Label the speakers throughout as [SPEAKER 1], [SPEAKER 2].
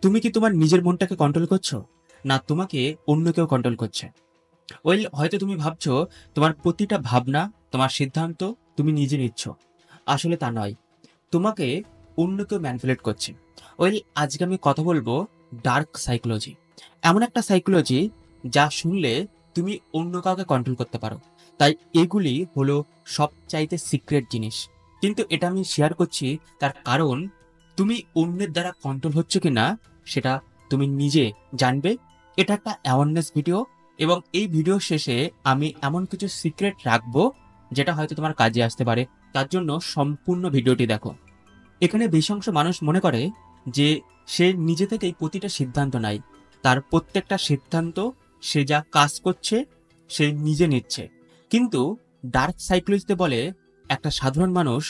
[SPEAKER 1] তুমি কি তোমার নিজের মনটাকে কন্ট্রোল করছো, না তোমাকে অন্য কেউ কন্ট্রোল করছে? হয়তো তুমি ভাবছো তোমার প্রতিটা ভাবনা, তোমার সিদ্ধান্ত তুমি নিজে নিচ্ছ। আসলে তা নয়, তোমাকে অন্য কেউ ম্যানিপুলেট করছে। আজকে আমি কথা বলবো ডার্ক সাইকোলজি, এমন একটা সাইকোলজি যা শুনলে তুমি অন্য কাউকে কন্ট্রোল করতে পারো। তাই এগুলি হলো সবচাইতে সিক্রেট জিনিস, কিন্তু এটা আমি শেয়ার করছি তার কারণ তুমি অন্যের দ্বারা কন্ট্রোল হচ্ছে কিনা সেটা তুমি নিজে জানবে। এটা একটা অ্যাওয়ারনেস ভিডিও, এবং এই ভিডিও শেষে আমি এমন কিছু সিক্রেট রাখবো যেটা হয়তো তোমার কাজে আসতে পারে। তার জন্য সম্পূর্ণ ভিডিওটি দেখো। এখানে বেশি অংশ মানুষ মনে করে যে সে নিজে থেকেই প্রতিটা সিদ্ধান্ত নেয়, তার প্রত্যেকটা সিদ্ধান্ত সে যা কাজ করছে সে নিজে নিচ্ছে। কিন্তু ডার্ক সাইকোলজিতে বলে একটা সাধারণ মানুষ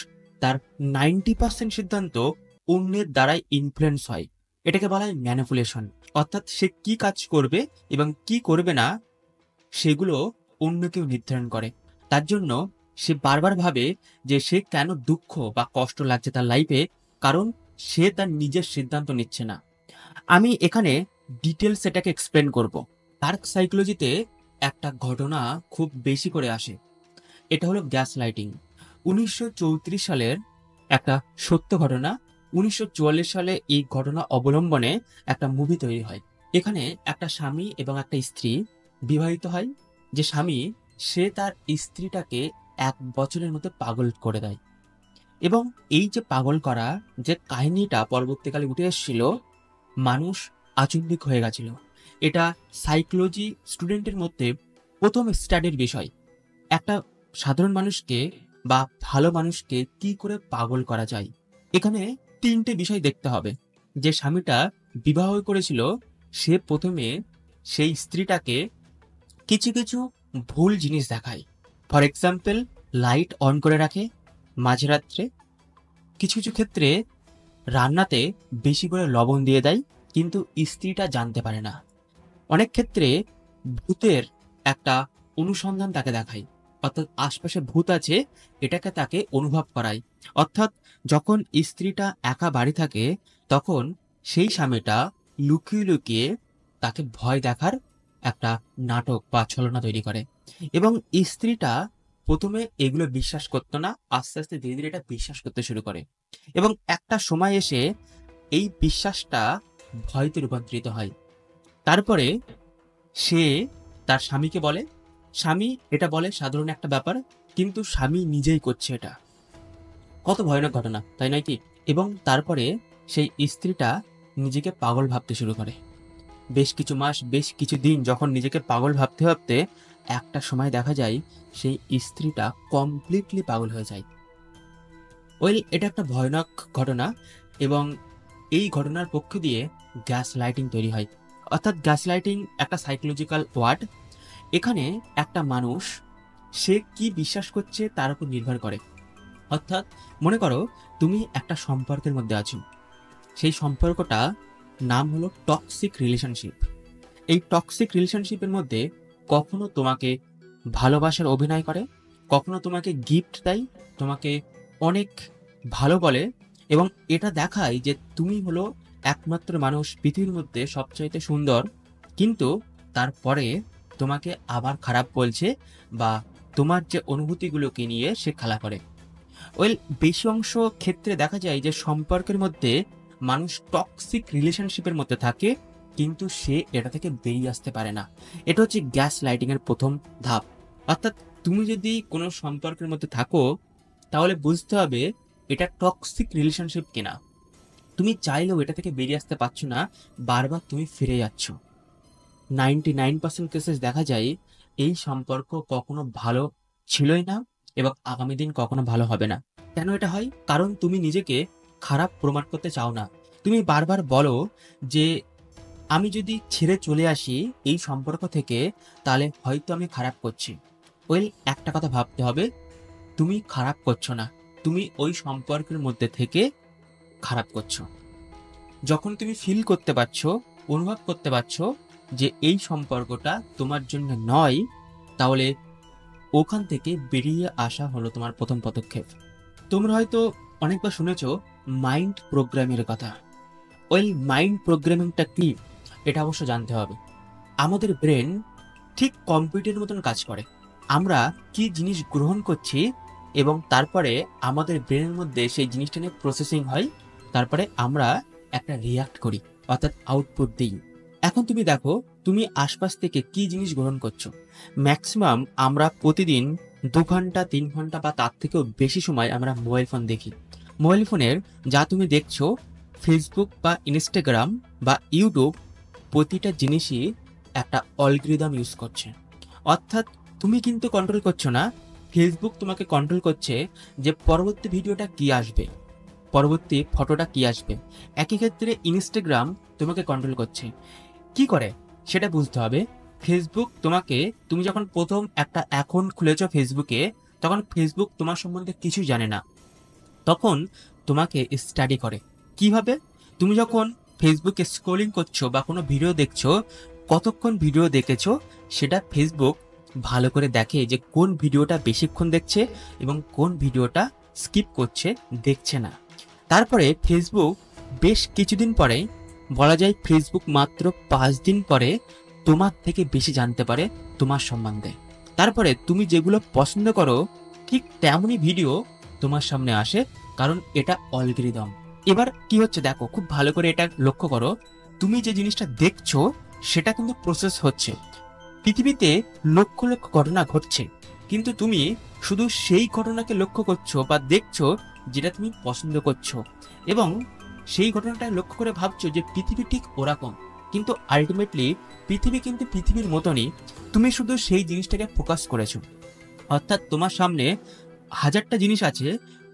[SPEAKER 1] তার 90% সিদ্ধান্ত অন্যের দ্বারাই ইনফ্লুয়েন্স হয়। এটাকে বলা হয় ম্যানিপুলেশন। অর্থাৎ সে কি কাজ করবে এবং কি করবে না সেগুলো অন্য কেউ নির্ধারণ করে। তার জন্য সে বারবার ভাবে যে সে কেন দুঃখ বা কষ্ট লাগছে তার লাইফে, কারণ সে তার নিজের সিদ্ধান্ত নিচ্ছে না। আমি এখানে ডিটেলস এটাকে এক্সপ্লেন করব। ডার্ক সাইকোলজিতে একটা ঘটনা খুব বেশি করে আসে, এটা হলো গ্যাস লাইটিং। 1934 সালের একটা সত্য ঘটনা। 1944 সালে এই ঘটনা অবলম্বনে একটা মুভি তৈরি হয়। এখানে একটা স্বামী এবং একটা স্ত্রী বিবাহিত হয়। যে স্বামী, সে তার স্ত্রীটাকে 1 বছরের মধ্যে পাগল করে দেয়, এবং এই যে পাগল করা যে কাহিনীটা পরবর্তীকালে উঠে এসেছিল, মানুষ আচম্বিত হয়ে গেছিল। এটা সাইকোলজি স্টুডেন্টের মধ্যে প্রথম স্টাডির বিষয়। একটা সাধারণ মানুষকে বা ভালো মানুষকে কি করে পাগল করা যায়। এখানে 3টে বিষয় দেখতে হবে। যে স্বামীটা বিবাহ করেছিল, সে প্রথমে সেই স্ত্রীটাকে কিছু কিছু ভুল জিনিস দেখায়। ফর এক্সাম্পল, লাইট অন করে রাখে মাঝরাত্রে। কিছু কিছু ক্ষেত্রে রান্নাতে বেশি করে লবণ দিয়ে দেয়, কিন্তু স্ত্রীটা জানতে পারে না। অনেক ক্ষেত্রে ভূতের একটা অনুসন্ধান তাকে দেখায়, অর্থাৎ আশপাশে ভূত আছে এটাকে তাকে অনুভব করায়। অর্থাৎ যখন স্ত্রীটা একা বাড়ি থাকে, তখন সেই স্বামীটা লুকিয়ে লুকিয়ে তাকে ভয় দেখার একটা নাটক বা ছলনা তৈরি করে। এবং স্ত্রীটা প্রথমে এগুলো বিশ্বাস করতো না, আস্তে আস্তে ধীরে ধীরে এটা বিশ্বাস করতে শুরু করে, এবং একটা সময় এসে এই বিশ্বাসটা ভয়তে রূপান্তরিত হয়। তারপরে সে তার স্বামীকে বলে, স্বামী এটা বলে সাধারণ একটা ব্যাপার, কিন্তু স্বামী নিজেই করছে এটা। কত ভয়ানক ঘটনা, তাই নয় কি? এবং তারপরে সেই স্ত্রীটা নিজেকে পাগল ভাবতে শুরু করে। বেশ কিছু মাস, বেশ কিছু দিন যখন নিজেকে পাগল ভাবতে ভাবতে একটা সময় দেখা যায় সেই স্ত্রীটা কমপ্লিটলি পাগল হয়ে যায়। এটা একটা ভয়ানক ঘটনা, এবং এই ঘটনার পক্ষ দিয়ে গ্যাস লাইটিং তৈরি হয়। অর্থাৎ গ্যাস লাইটিং একটা সাইকোলজিক্যাল ওয়ার্ড। এখানে একটা মানুষ সে কি বিশ্বাস করছে তার উপর নির্ভর করে। অর্থাৎ মনে করো তুমি একটা সম্পর্কের মধ্যে আছো, সেই সম্পর্কটা নাম হলো টক্সিক রিলেশনশিপ। এই টক্সিক রিলেশনশিপের মধ্যে কখনো তোমাকে ভালোবাসার অভিনয় করে, কখনো তোমাকে গিফট দেয়, তোমাকে অনেক ভালো বলে, এবং এটা দেখায় যে তুমি হলো একমাত্র মানুষ পৃথিবীর মধ্যে সবচাইতে সুন্দর, কিন্তু তারপরে তোমাকে আবার খারাপ বলছে, বা তোমার যে অনুভূতিগুলোকে নিয়ে সে খেলা করে। বেশি অংশ ক্ষেত্রে দেখা যায় যে সম্পর্কের মধ্যে মানুষ টক্সিক রিলেশনশিপের মধ্যে থাকে, কিন্তু সে এটা থেকে বেরিয়ে আসতে পারে না। এটা হচ্ছে গ্যাস লাইটিং এর প্রথম ধাপ। অর্থাৎ তুমি যদি কোনো সম্পর্কের মধ্যে থাকো, তাহলে বুঝতে হবে এটা টক্সিক রিলেশনশিপ কিনা। তুমি চাইলেও এটা থেকে বেরিয়ে আসতে পারছো না, বারবার তুমি ফিরে যাচ্ছ। 99% কেসেস দেখা যায় এই সম্পর্ক কখনো ভালো ছিলই না, এবং আগামী দিন কখনো ভালো হবে না। কেন এটা হয়? কারণ তুমি নিজেকে খারাপ প্রমাণ করতে চাও না। তুমি বারবার বলো যে আমি যদি ছেড়ে চলে আসি এই সম্পর্ক থেকে, তাহলে হয়তো আমি খারাপ করছি। একটা কথা ভাবতে হবে, তুমি খারাপ করছো না, তুমি ওই সম্পর্কের মধ্যে থেকে খারাপ করছো। যখন তুমি ফিল করতে পারছো, অনুভব করতে পারছো যে এই সম্পর্কটা তোমার জন্য নয়, তাহলে ওখান থেকে বেরিয়ে আসা হলো তোমার প্রথম পদক্ষেপ। তোমরা হয়তো অনেকবার শুনেছো মাইন্ড প্রোগ্রামের কথা। ওই মাইন্ড প্রোগ্রামিংটা কি এটা অবশ্য জানতে হবে। আমাদের ব্রেন ঠিক কম্পিউটারের মতন কাজ করে। আমরা কি জিনিস গ্রহণ করছি এবং তারপরে আমাদের ব্রেনের মধ্যে সেই জিনিসটা নিয়ে প্রসেসিং হয়, তারপরে আমরা একটা রিয়াক্ট করি, অর্থাৎ আউটপুট দিই। এখন তুমি দেখো তুমি আশপাশ থেকে কি জিনিস গ্রহণ করছো। ম্যাক্সিমাম আমরা প্রতিদিন 2 ঘন্টা 3 ঘন্টা বা তার থেকেও বেশি সময় আমরা মোবাইল ফোন দেখি। মোবাইল ফোনের যা তুমি দেখছো, ফেসবুক বা ইনস্টাগ্রাম বা ইউটিউব, প্রতিটা জিনিসই একটা অ্যালগরিদম ইউজ করছে। অর্থাৎ তুমি কিন্তু কন্ট্রোল করছো না, ফেসবুক তোমাকে কন্ট্রোল করছে যে পরবর্তী ভিডিওটা কি আসবে, পরবর্তী ফটোটা কি আসবে। একই ক্ষেত্রে ইনস্টাগ্রাম তোমাকে কন্ট্রোল করছে। কি করে সেটা বুঝতে হবে। ফেসবুক তোমাকে, তুমি যখন প্রথম একটা অ্যাকাউন্ট খুলেছো ফেসবুকে, তখন ফেসবুক তোমার সম্বন্ধে কিছুই জানে না, তখন তোমাকে স্টাডি করে। কিভাবে? তুমি যখন ফেসবুকে স্ক্রলিং করছো বা কোনো ভিডিও দেখছো, কতক্ষণ ভিডিও দেখেছো সেটা ফেসবুক ভালো করে দেখে যে কোন ভিডিওটা বেশিক্ষণ দেখছে এবং কোন ভিডিওটা স্কিপ করছে, দেখছে না। তারপরে ফেসবুক বেশ কিছুদিন পরে, বলা যায় ফেসবুক মাত্র 5 দিন পরে তোমার থেকে বেশি জানতে পারে তোমার সম্বন্ধে। তারপরে তুমি যেগুলো পছন্দ করো ঠিক তেমনই ভিডিও তোমার সামনে আসে, কারণ এটা অ্যালগরিদম। এবার কি হচ্ছে দেখো, খুব ভালো করে এটা লক্ষ্য করো। তুমি যে জিনিসটা দেখছো সেটা কিন্তু প্রসেস হচ্ছে। পৃথিবীতে লক্ষ লক্ষ ঘটনা ঘটছে, কিন্তু তুমি শুধু সেই ঘটনাকে লক্ষ্য করছো বা দেখছো যেটা তুমি পছন্দ করছো, এবং সেই ঘটনাটা লক্ষ্য করে ভাবছো যে পৃথিবী ঠিক ওরকম। কিন্তু আলটিমেটলি পৃথিবী কিন্তু পৃথিবীর মতনই, তুমি শুধু সেই জিনিসটাকে ফোকাস করেছো। অর্থাৎ তোমার সামনে হাজারটা জিনিস আছে,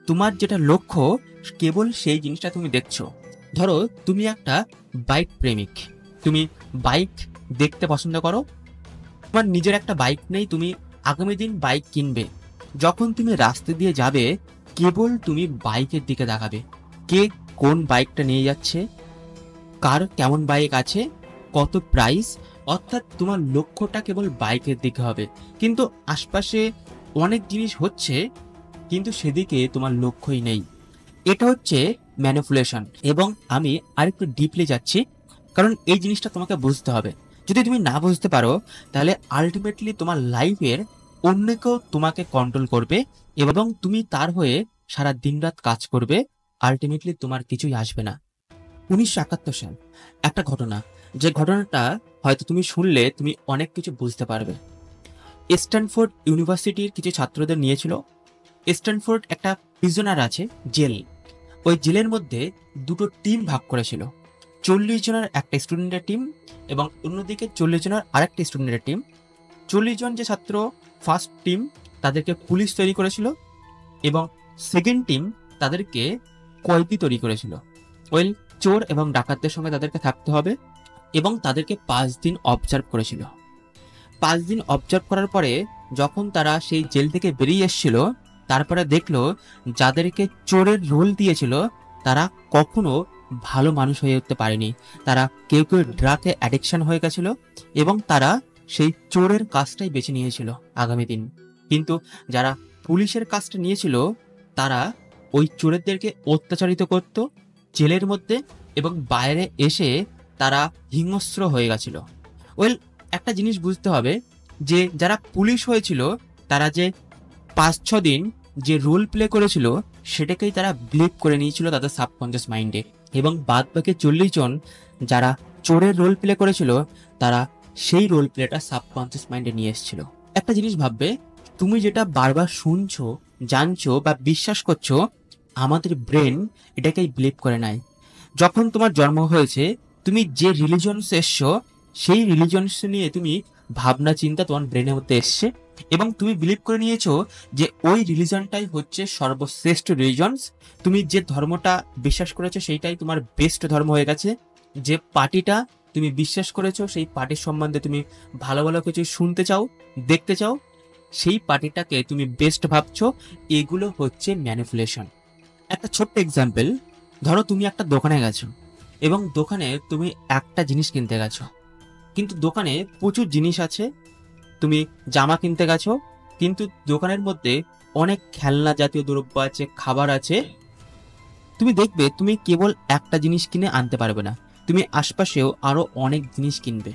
[SPEAKER 1] তোমার যেটা লক্ষ্য কেবল সেই জিনিসটা তুমি দেখছো। ধরো তুমি একটা বাইক প্রেমিক, তুমি বাইক দেখতে পছন্দ করো, তোমার নিজের একটা বাইক নেই, তুমি আগামী দিন বাইক কিনবে। যখন তুমি রাস্তা দিয়ে যাবে, কেবল তুমি বাইকের দিকে তাকাবে, কে কোন বাইকটা নিয়ে যাচ্ছে, কার কেমন বাইক আছে, কত প্রাইস। অর্থাৎ তোমার লক্ষ্যটা কেবল বাইকের দিকে হবে। কিন্তু আশপাশে অনেক জিনিস হচ্ছে, কিন্তু সেদিকে তোমার লক্ষ্যই নেই। এটা হচ্ছে ম্যানিপুলেশন। এবং আমি আরেকটু ডিপলি যাচ্ছি, কারণ এই জিনিসটা তোমাকে বুঝতে হবে। যদি তুমি না বুঝতে পারো, তাহলে আলটিমেটলি তোমার লাইফের অন্য কেউ তোমাকে কন্ট্রোল করবে এবং তুমি তার হয়ে সারা দিনরাত কাজ করবে, আলটিমেটলি তোমার কিছুই আসবে না। 1971 সাল একটা ঘটনা, যে ঘটনাটা হয়তো তুমি শুনলে তুমি অনেক কিছু বুঝতে পারবে। স্ট্যানফোর্ড ইউনিভার্সিটির কিছু ছাত্রদের নিয়েছিল। স্ট্যানফোর্ড একটা প্রিজনার আছে, জেল। ওই জেলের মধ্যে দুটো টিম ভাগ করেছিল। 40 জনের একটা স্টুডেন্টের টিম এবং অন্যদিকে 40 জনের আরেকটা স্টুডেন্টের টিম। 40 জন যে ছাত্র ফার্স্ট টিম, তাদেরকে পুলিশ তৈরি করেছিল, এবং সেকেন্ড টিম তাদেরকে কয়েদি তৈরি করেছিল। ওয়েল, চোর এবং ডাকাতদের সঙ্গে তাদেরকে থাকতে হবে, এবং তাদেরকে 5 দিন অবজার্ভ করেছিল। 5 দিন অবজার্ভ করার পরে যখন তারা সেই জেল থেকে বেরিয়ে এসেছিল, তারপরে দেখলো যাদেরকে চোরের রোল দিয়েছিল তারা কখনো ভালো মানুষ হয়ে উঠতে পারেনি। তারা কেউ কেউ ড্রাগে অ্যাডিকশন হয়ে গেছিল এবং তারা সেই চোরের কাজটাই বেছে নিয়েছিল আগামী দিন। কিন্তু যারা পুলিশের কাজটা নিয়েছিল, তারা ওই চোরেদেরকে অত্যাচারিত করত জেলের মধ্যে, এবং বাইরে এসে তারা হিংস্র হয়ে গেছিল। ওয়েল, একটা জিনিস বুঝতে হবে যে যারা পুলিশ হয়েছিল, তারা যে 5-6 দিন যে রোল প্লে করেছিল সেটাকেই তারা বিলিভ করে নিয়েছিল তাদের সাবকনসিয়াস মাইন্ডে, এবং বাদ বাকি 40 জন যারা চোরের রোল প্লে করেছিল, তারা সেই রোল প্লেটা সাবকনসিয়াস মাইন্ডে নিয়ে এসেছিল। একটা জিনিস ভাববে, তুমি যেটা বারবার শুনছো, জানছো বা বিশ্বাস করছো, আমাদের ব্রেন এটাকেই বিলিভ করে নেয়। যখন তোমার জন্ম হয়েছে, তুমি যে রিলিজনস এসছো, সেই রিলিজনস নিয়ে তুমি ভাবনা চিন্তা তোমার ব্রেনের মধ্যে এসছে, এবং তুমি বিলিভ করে নিয়েছো যে ওই রিলিজনটাই হচ্ছে সর্বশ্রেষ্ঠ রিলিজনস। তুমি যে ধর্মটা বিশ্বাস করেছো সেইটাই তোমার বেস্ট ধর্ম হয়ে গেছে। যে পার্টিটা তুমি বিশ্বাস করেছো, সেই পার্টির সম্বন্ধে তুমি ভালো ভালো কিছু শুনতে চাও, দেখতে চাও, সেই পার্টিটাকে তুমি বেস্ট ভাবছো। এগুলো হচ্ছে ম্যানিপুলেশন। একটা ছোট্ট এক্সাম্পল, ধরো তুমি একটা দোকানে গেছো এবং দোকানে তুমি একটা জিনিস কিনতে গেছো, কিন্তু দোকানে প্রচুর জিনিস আছে। তুমি জামা কিনতে গেছো, কিন্তু দোকানের মধ্যে অনেক খেলনা জাতীয় দ্রব্য আছে, খাবার আছে, তুমি দেখবে তুমি কেবল একটা জিনিস কিনে আনতে পারবে না, তুমি আশপাশেও আরো অনেক জিনিস কিনবে।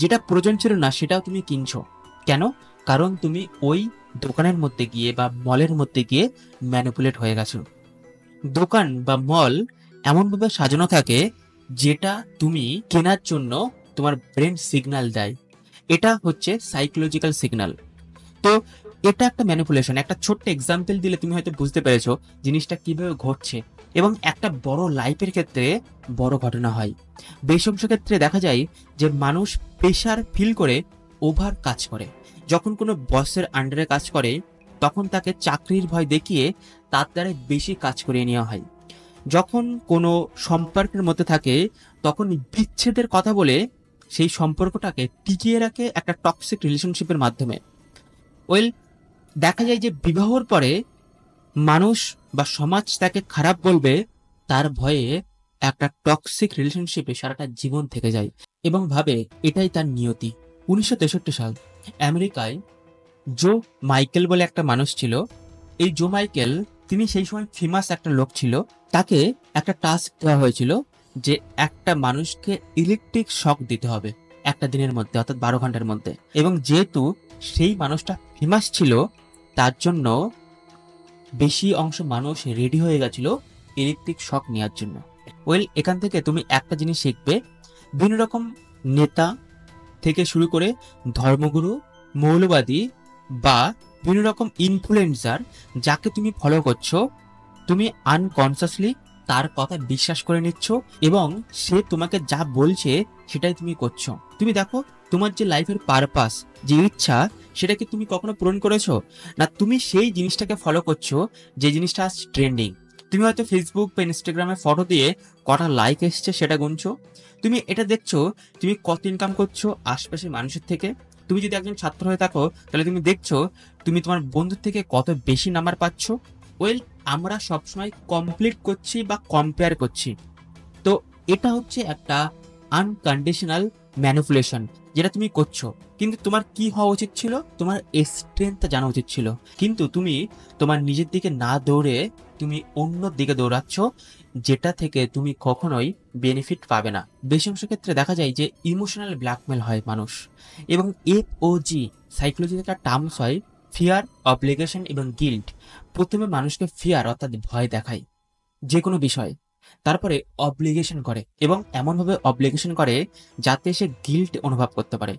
[SPEAKER 1] যেটা প্রয়োজন ছিল না সেটাও তুমি কিনছো। কেন? কারণ তুমি ওই দোকানের মধ্যে গিয়ে বা মলের মধ্যে গিয়ে ম্যানিপুলেট হয়ে গেছো। দোকান বা মল এমনভাবে সাজানো থাকে যেটা তুমি কেনার জন্য তোমার ব্রেন সিগন্যাল দেয়। এটা হচ্ছে সাইকোলজিক্যাল সিগন্যাল। তো এটা একটা ম্যানিপুলেশন। একটা ছোট্ট এক্সাম্পল দিলে তুমি হয়তো বুঝতে পেরেছো জিনিসটা কিভাবে ঘটছে। এবং একটা বড় লাইফের ক্ষেত্রে বড় ঘটনা হয়। বেশ অংশ ক্ষেত্রে দেখা যায় যে মানুষ প্রেশার ফিল করে ওভার কাজ করে। যখন কোনো বসের আন্ডারে কাজ করে তখন তাকে চাকরির ভয় দেখিয়ে তার দ্বারা বেশি কাজ করিয়ে নেওয়া হয়। যখন কোনো সম্পর্কের মধ্যে থাকে তখন বিচ্ছেদের কথা বলে সেই সম্পর্কটাকে টিকিয়ে রাখে একটা টক্সিক রিলেশনশিপের মাধ্যমে। ওয়েল, দেখা যায় যে বিবাহর পরে মানুষ বা সমাজ তাকে খারাপ বলবে তার ভয়ে একটা টক্সিক রিলেশনশিপে সারাটা জীবন থেকে যায় এবং ভাবে এটাই তার নিয়তি। 1963 সাল আমেরিকায় জো মাইকেল বলে একটা মানুষ ছিল। এই জো মাইকেল তিনি সেই সময় ফেমাস একটা লোক ছিল। তাকে একটা টাস্ক দেওয়া হয়েছিল যে একটা মানুষকে ইলেকট্রিক শক দিতে হবে একটা দিনের মধ্যে, অর্থাৎ 12 ঘন্টার মধ্যে। এবং যেহেতু সেই মানুষটা ফেমাস ছিল তার জন্য বেশি অংশ মানুষ রেডি হয়ে গেছিল ইলেকট্রিক শক নেওয়ার জন্য। ওয়েল, এখান থেকে তুমি একটা জিনিস শিখবে, বিভিন্ন রকম নেতা থেকে শুরু করে ধর্মগুরু, মৌলবাদী বা বিভিন্ন রকম ইনফ্লুয়েন্সার যাকে তুমি ফলো করছো, তুমি আনকনসিয়াসলি তার কথা বিশ্বাস করে নিচ্ছ এবং সে তোমাকে যা বলছে সেটাই তুমি করছো। তুমি দেখো তোমার যে লাইফের পারপাস, যে ইচ্ছা, সেটা কি তুমি কখনো পূরণ করেছো? না তুমি সেই জিনিসটাকে ফলো করছো যে জিনিসটা আজ ট্রেন্ডিং। তুমি হয়তো ফেসবুক বা ইনস্টাগ্রামে ফটো দিয়ে কটা লাইক এসছে সেটা গুনছো। তুমি এটা দেখছো তুমি কত ইনকাম করছো আশপাশের মানুষের থেকে। তুমি যদি একজন ছাত্র হয়ে থাকো তাহলে তুমি দেখছো তুমি তোমার বন্ধুর থেকে কত বেশি নাম্বার পাচ্ছ। ওয়েল, আমরা সবসময় কমপ্লিট করছি বা কম্পেয়ার করছি। তো এটা হচ্ছে একটা আনকন্ডিশনাল ম্যানিপুলেশন যেটা তুমি করছো। কিন্তু তোমার কি হওয়া উচিত ছিল? তোমার স্ট্রেংথটা জানা উচিত ছিল। কিন্তু তুমি তোমার নিজের দিকে না দৌড়ে তুমি অন্য দিকে দৌড়াচ্ছ, যেটা থেকে তুমি কখনোই বেনিফিট পাবে না। বেশি অংশ ক্ষেত্রে দেখা যায় যে ইমোশনাল ব্ল্যাকমেল হয় মানুষ। এবং FOG সাইকোলজিতে একটা টার্মস হয়, ফিয়ার, অবলিগেশন এবং গিল্ট। প্রথমে মানুষকে ফিয়ার অর্থাৎ ভয় দেখায় যে কোনো বিষয়, তারপরে অবলিগেশন করে এবং এমনভাবে অবলিগেশন করে যাতে সে গিল্ট অনুভব করতে পারে,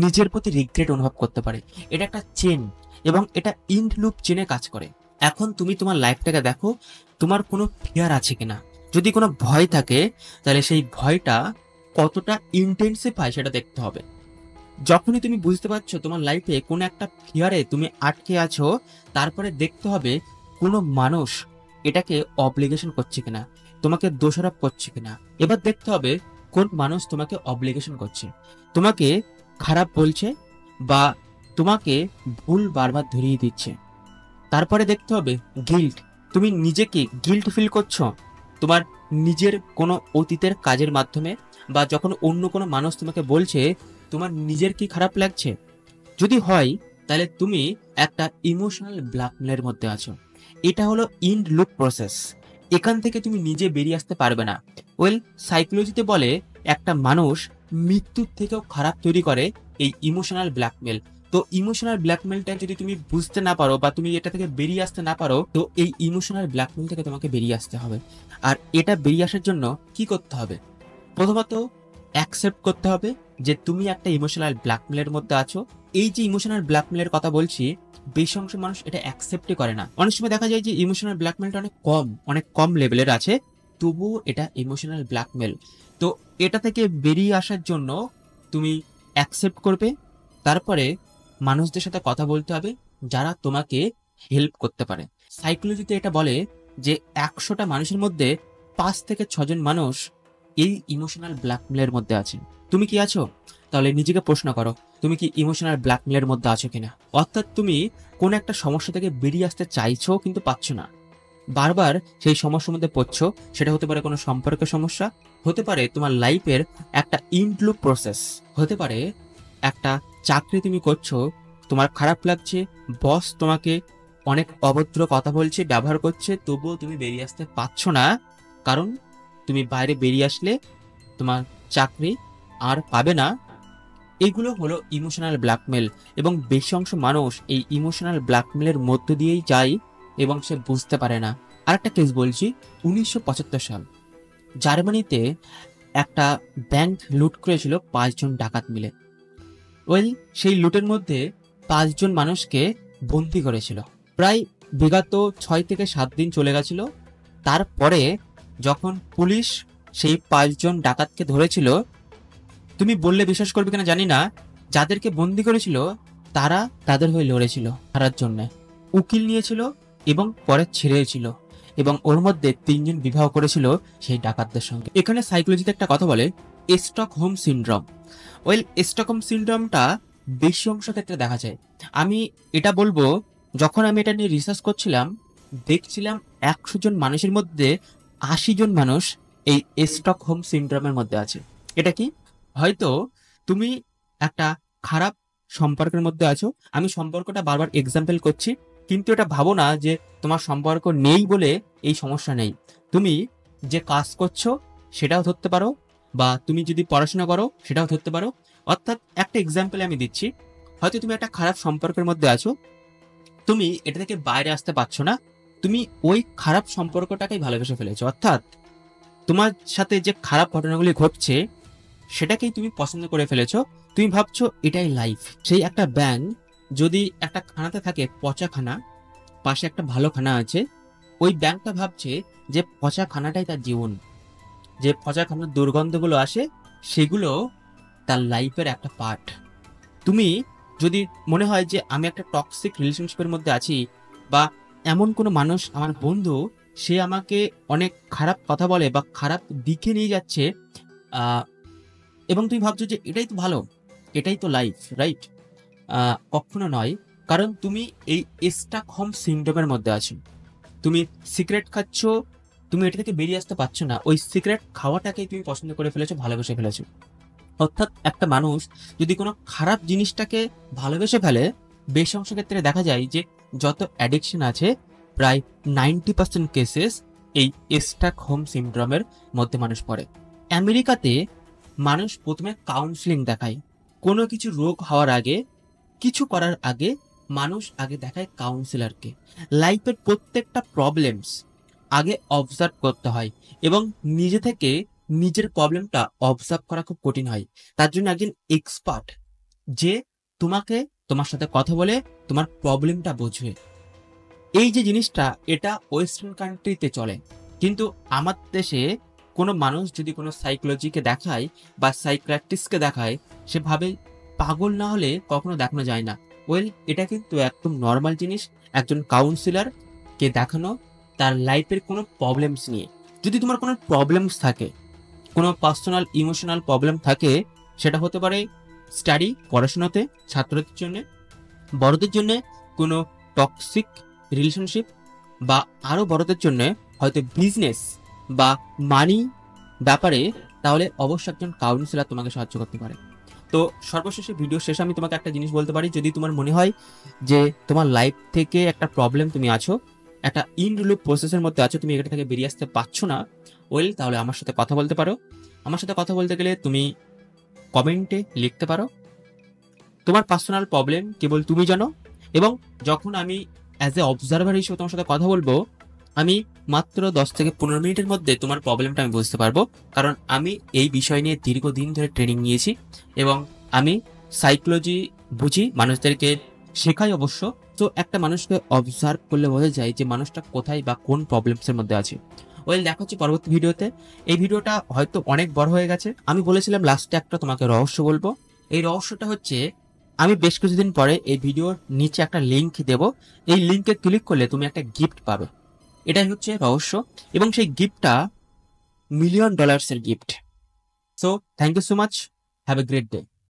[SPEAKER 1] নিজের প্রতি রিগ্রেট অনুভব করতে পারে। এটা একটা চেন এবং এটা ইন্ড লুপ চেনে কাজ করে। এখন তুমি তোমার লাইফটাকে দেখো, তোমার কোনো ফিয়ার আছে কিনা। যদি কোনো ভয় থাকে তাহলে সেই ভয়টা কতটা ইন্টেন্সিফাই সেটা দেখতে হবে। যখনই তুমি বুঝতে পারছো তোমার লাইফে কোনো একটা ফিয়ারে তুমি আটকে আছো, তারপরে দেখতে হবে কোনো মানুষ এটাকে অবলিগেশন করছে কিনা, তোমাকে দোষারোপ করছে কিনা। এবার দেখতে হবে কোন মানুষ তোমাকে অবলিগেশন করছে, তোমাকে খারাপ বলছে বা তোমাকে ভুল বারবার ধরিয়ে দিচ্ছে। তারপরে দেখতে হবে গিল্ট, তুমি নিজেকে গিল্ট ফিল করছো তোমার নিজের কোনো অতীতের কাজের মাধ্যমে, বা যখন অন্য কোনো মানুষ তোমাকে বলছে তোমার নিজের কি খারাপ লাগছে। যদি হয় তাহলে তুমি একটা ইমোশনাল ব্ল্যাকমেলের মধ্যে আছো। এটা হলো ইন্ড লুপ প্রসেস। এখান থেকে তুমি নিজে বেরিয়ে আসতে পারবে না। ওয়েল, সাইকোলজিতে বলে একটা মানুষ মৃত্যুর থেকেও খারাপ তৈরি করে এই ইমোশনাল ব্ল্যাকমেল। তো ইমোশনাল ব্ল্যাকমেলটা যদি তুমি বুঝতে না পারো বা তুমি এটা থেকে বেরিয়ে আসতে না পারো, তো এই ইমোশনাল ব্ল্যাকমেল থেকে তোমাকে বেরিয়ে আসতে হবে। আর এটা বেরিয়ে আসার জন্য কি করতে হবে? প্রথমত অ্যাকসেপ্ট করতে হবে যে তুমি একটা ইমোশনাল ব্ল্যাকমেলের মধ্যে আছো। এই যে ইমোশনাল ব্ল্যাকমেলের কথা বলছি, বেশি অংশ মানুষ এটা অ্যাকসেপ্টই করে না। অনেক সময় দেখা যায় যে ইমোশনাল ব্ল্যাকমেলটা অনেক কম লেভেলের আছে, তবুও এটা ইমোশনাল ব্ল্যাকমেল। তো এটা থেকে বেরিয়ে আসার জন্য তুমি অ্যাকসেপ্ট করবে, তারপরে মানুষদের সাথে কথা বলতে হবে যারা তোমাকে হেল্প করতে পারে। সাইকোলজিতে এটা বলে যে 100টা মানুষের মধ্যে 5 থেকে 6 জন মানুষ এই ইমোশনাল ব্ল্যাকমেলের মধ্যে আছে। তুমি কি আছো? তাহলে নিজেকে প্রশ্ন করো, তুমি কি ইমোশনাল ব্ল্যাকমেলের মধ্যে আছো কিনা। অর্থাৎ তুমি কোন একটা সমস্যা থেকে বেরিয়ে আসতে চাইছো কিন্তু পাচ্ছ না, বারবার সেই সমস্যার মধ্যে পড়ছো। সেটা হতে পারে কোনো সম্পর্কের সমস্যা, হতে পারে তোমার লাইফের একটা ইনক্লুড প্রসেস, হতে পারে একটা চাকরি তুমি করছো, তোমার খারাপ লাগছে, বস তোমাকে অনেক অভদ্র কথা বলছে, ব্যবহার করছে, তবুও তুমি বেরিয়ে আসতে পারছো না, কারণ তুমি বাইরে বেরিয়ে আসলে তোমার চাকরি আর পাবে না। এগুলো হলো ইমোশনাল ব্ল্যাকমেল, এবং বেশি অংশ মানুষ এই ইমোশনাল ব্ল্যাকমেলের মধ্য দিয়েই যায় এবং সে বুঝতে পারে না। আরেকটা কেস বলছি, 1975 সাল জার্মানিতে একটা ব্যাংক লুট করেছিল 5 জন ডাকাত মিলে। সেই লুটের মধ্যে 5 জন মানুষকে বন্দি করেছিল। প্রায় বিগত 6 থেকে 7 দিন চলে গেছিল। তারপরে যখন পুলিশ সেই 5 জন ডাকাতকে ধরেছিল, তুমি বললে বিশ্বাস করবে কিনা জানি না, যাদেরকে বন্দি করেছিল তারা তাদের হয়ে লড়েছিল হারার জন্য, উকিল নিয়েছিল এবং পরে ছেড়েছিল, এবং ওর মধ্যে 3 জন বিবাহ করেছিল সেই ডাকাতদের সঙ্গে। এখানে সাইকোলজিতে একটা কথা বলে স্টকহোম সিনড্রোম। স্টকহোম সিনড্রোমটা বেশি অংশ ক্ষেত্রে দেখা যায়। আমি এটা বলবো, যখন আমি এটা নিয়ে রিসার্চ করছিলাম, দেখছিলাম 100 জন মানুষের মধ্যে 80 জন মানুষ এই স্টকহোম সিনড্রোমের মধ্যে আছে। এটা কি? হয়তো তুমি একটা খারাপ সম্পর্কের মধ্যে আছো, আমি সম্পর্কটা বারবার এক্সাম্পল করছি, কিন্তু এটা ভাবো না যে তোমার সম্পর্ক নেই বলে এই সমস্যা নেই। তুমি যে কাজ করছো সেটাও ধরতে পারো, বা তুমি যদি পড়াশোনা করো সেটাও ধরতে পারো। অর্থাৎ একটা এক্সাম্পল আমি দিচ্ছি, হয়তো তুমি একটা খারাপ সম্পর্কের মধ্যে আছো, তুমি এটা থেকে বাইরে আসতে পারছো না, তুমি ওই খারাপ সম্পর্কটাকেই ভালোবেসে ফেলেছো। অর্থাৎ তোমার সাথে যে খারাপ ঘটনাগুলি ঘটছে সেটাকেই তুমি পছন্দ করে ফেলেছো। তুমি ভাবছো এটাই লাইফ। সেই একটা ব্যাঙ যদি একটা খানাতে থাকে, পচা খানা, পাশে একটা ভালো খানা আছে, ওই ব্যাঙটা ভাবছে যে পচা খানাটাই তার জীবন, যে পচা খানার দুর্গন্ধগুলো আসে সেগুলো তার লাইফের একটা পার্ট। তুমি যদি মনে হয় যে আমি একটা টক্সিক রিলেশনশিপের মধ্যে আছি, বা এমন কোনো মানুষ আমার বন্ধু, সে আমাকে অনেক খারাপ কথা বলে বা খারাপ দিকে নিয়ে যাচ্ছে, এবং তুমি ভাবছো যে এটাই তো ভালো, এটাই তো লাইফ, রাইট? কখনো নয়, কারণ তুমি এই স্টকহোম সিনড্রোমের মধ্যে আছো। তুমি সিগারেট খাচ্ছ, তুমি এটা থেকে বেরিয়ে আসতে পারছো না, ওই সিগারেট খাওয়াটাকেই তুমি পছন্দ করে ফেলেছো, ভালোবেসে ফেলেছো। অর্থাৎ একটা মানুষ যদি কোনো খারাপ জিনিসটাকে ভালোবেসে ফেলে, বেশ অংশ ক্ষেত্রে দেখা যায় যে যত অ্যাডিকশন আছে প্রায় 90% কেসেস এই স্টকহোম সিনড্রোমের মধ্যে মানুষ পড়ে। আমেরিকাতে মানুষ প্রথমে কাউন্সিলিং দেখায়। কোনো কিছু রোগ হওয়ার আগে, কিছু করার আগে মানুষ আগে দেখায় কাউন্সিলরকে। লাইফের প্রত্যেকটা প্রবলেমস আগে অবজার্ভ করতে হয়, এবং নিজে থেকে নিজের প্রবলেমটা অবজার্ভ করা খুব কঠিন হয়। তার জন্য একজন এক্সপার্ট, যে তোমাকে তোমার সাথে কথা বলে তোমার প্রবলেমটা বুঝবে। এই যে জিনিসটা, এটা ওয়েস্টার্ন কান্ট্রিতে চলে, কিন্তু আমার দেশে কোনো মানুষ যদি কোনো সাইকোলজিকে দেখায় বা সাইকিয়াট্রিস্টকে দেখায়, সে ভাবে পাগল না হলে কখনো দেখানো যায় না। এটা কিন্তু একদম নর্মাল জিনিস, একজন কাউন্সিলর কে দেখানো তার লাইফের কোনো প্রবলেমস নিয়ে। যদি তোমার কোনো প্রবলেমস থাকে, কোনো পার্সোনাল ইমোশনাল প্রবলেম থাকে, সেটা হতে পারে স্টাডি, পড়াশোনাতে, ছাত্রদের জন্য, বড়দের জন্য কোনো টক্সিক রিলেশনশিপ, বা আরো বড়দের জন্য হয়তো বিজনেস বা মানি ব্যাপারে, তাহলে অবশ্যই একজন কাউন্সিলর তোমাকে সাহায্য করতে পারে। তো সর্বশেষে ভিডিও শেষে আমি তোমাকে একটা জিনিস বলতে পারি, যদি তোমার মনে হয় যে তোমার লাইফ থেকে একটা প্রবলেম তুমি আছো, একটা ইনরিলিভ প্রসেসের মধ্যে আছো, তুমি এটা থেকে বেরিয়ে আসতে পারছো না, তাহলে আমার সাথে কথা বলতে পারো। আমার সাথে কথা বলতে গেলে তুমি কমেন্টে লিখতে পারো, তোমার পার্সোনাল প্রবলেম কেবল তুমি জানো, এবং যখন আমি অ্যাজ এ অবজারভার হিসেবে তোমার সাথে কথা বলবো, আমি মাত্র 10 থেকে 15 মিনিটের মধ্যে তোমার প্রবলেমটা আমি বুঝতে পারবো, কারণ আমি এই বিষয় নিয়ে দীর্ঘদিন ধরে ট্রেনিং নিয়েছি, এবং আমি সাইকোলজি বুঝি, মানুষদেরকে শেখাই অবশ্য। তো একটা মানুষকে অবজার্ভ করলে বোঝা যায় যে মানুষটা কোথায় বা কোন প্রবলেমসের মধ্যে আছে। দেখা হচ্ছে পরবর্তী ভিডিওতে। এই ভিডিওটা হয়তো অনেক বড় হয়ে গেছে। আমি বলেছিলাম লাস্টে একটা তোমাকে রহস্য বলবো। এই রহস্যটা হচ্ছে, আমি বেশ কিছুদিন পরে এই ভিডিওর নিচে একটা লিংক দেব, এই লিংকে ক্লিক করলে তুমি একটা গিফট পাবে। এটাই হচ্ছে রহস্য, এবং সেই গিফটটা $1,000,000 গিফট। So thank you so much, have a great day.